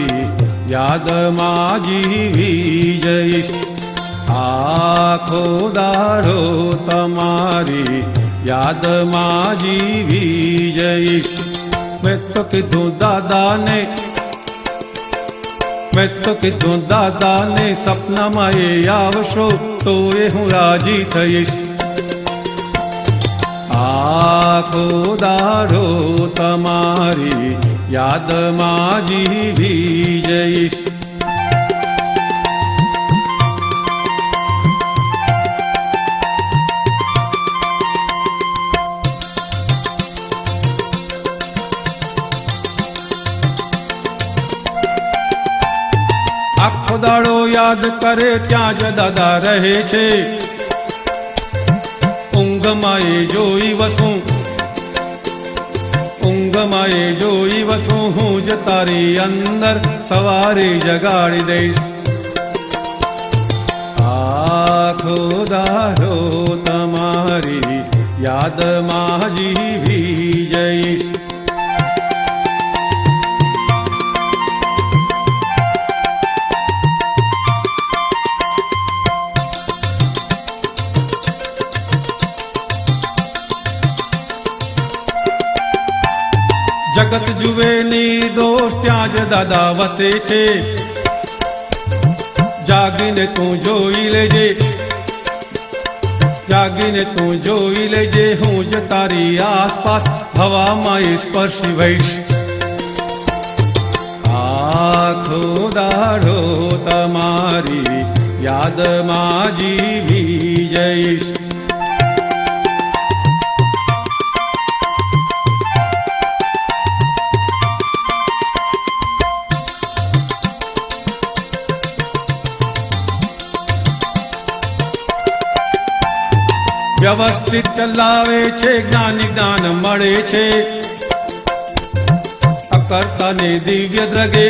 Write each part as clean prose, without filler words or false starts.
તમારી યાદમાં જીવી જઈશ. આખો દાડો તમારી યાદમાં જીવી જઈશ. મેં તો કીધું દાદાને, મેં તો કીધું દાદાને સપનામાં એ આવશો તો એ હું રાજી થઈશ. આખો દાડો તમારી યાદમાં જીવી જઈશ. આખો દાડો યાદ કરે ત્યાં જ દાદા રહે છે. ઊંઘમાં એ જોઈ વસું, ઊંઘમાં એ જોઈ વસું હું જ તારી અંદર સવારે જગાડી દઈશ. આખો દાડો તમારી યાદમાં જીવી જઈશ. જગત જુએ નિર્દોષ ત્યાં જ દાદા વસે છે. જાગીને તું જોઈ લેજે, જાગીને તું જોઈ લેજે હું જ તારી આસપાસ હવામાં સ્પર્શી વહીશ. આખો દાડો તમારી યાદમાં જીવી જઈશ. વ્યવસ્થિત ચલાવે છે, જ્ઞાની જ્ઞાન મળે છે. અકર્તાને દિવ્ય દ્રગે,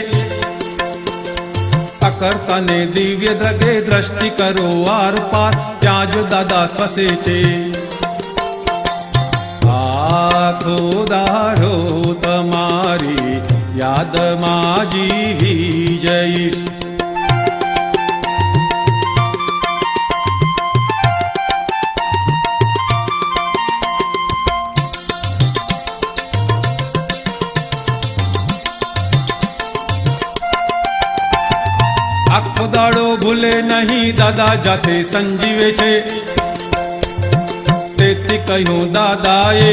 અકર્તાને દિવ્ય દ્રગે દ્રષ્ટિ કરો આર પાર ત્યાં જ દાદા સ્વસે છે. આખો દાડો તમારી યાદમાં જીવી જઈશ. આખો દાડો ભૂલે નહીં દાદા જાતે સંજીવે છે. તેથી કહ્યું દાદાએ,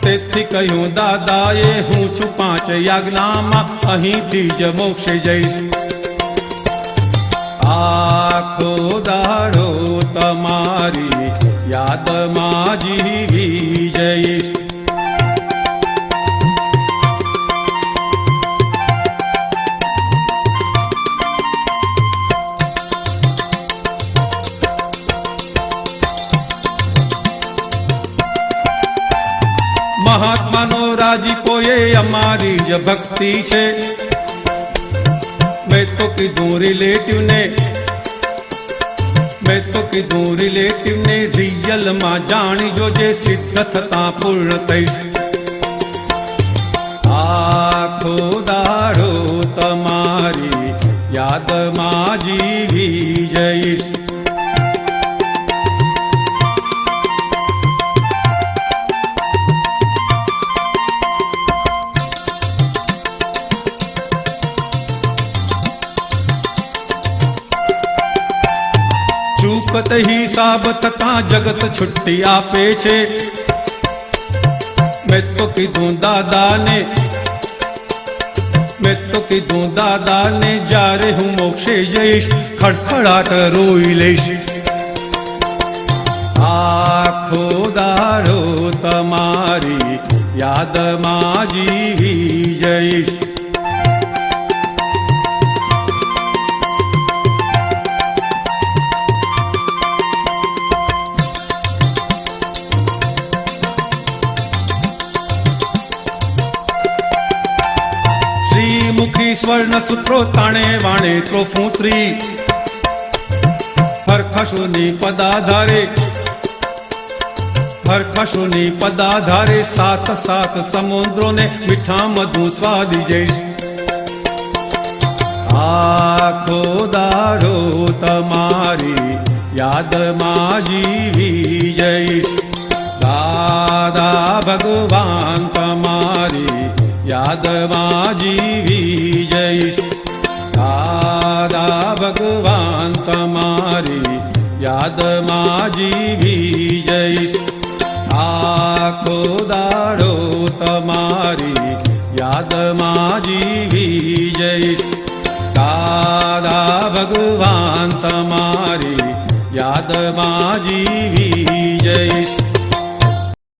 તેથી કહ્યું દાદાએ હું છું 5 યાજ્ઞામાં અહીંથી જ મોક્ષે જઈશ. આખો દાડો તમારી યાદમાં જીવી જઈશ. મહાત્માનો રાજીપો એ અમારી જ ભક્તિ છે. મેં તો કીધું રિલેટિવને, મેં તો કીધું રિલેટિવને રિયલમાં જાણી જોજે સિદ્ધ થતા પૂર્ણ થઈશ. આખો દાડો તમારી યાદમાં જીવી જઈશ. ચૂકત હિસાબ થતાં જગત છુટ્ટી આપે છે. મેં તો કીધું દાદાને, મેં તો કીધું દાદાને જ્યારે હું મોક્ષે જઈશ ખડખડાટ રોઈ લઈશ. આખો દાડો તમારી યાદમાં જીવી જઈશ. મુખી સ્વર્ણ સૂત્રો તાણે વાણે ત્રોફૂંતરી. હરખશોની પદાધારે, હરખશોની પદાધારે 7 સમુદ્રોને મીઠા મધુ સ્વાદી જઈશ. આખો દાડો તમારી યાદમાં જીવી જઈશ. દાદા ભગવાન તમારી યાદમાં જીવી જઈશ. દાદા ભગવાન તમારી યાદમાં જીવી જઈશ. આખો દાડો તમારી યાદમાં જીવી જઈશ. દાદા ભગવાન તમારી યાદમાં જીવી જઈશ.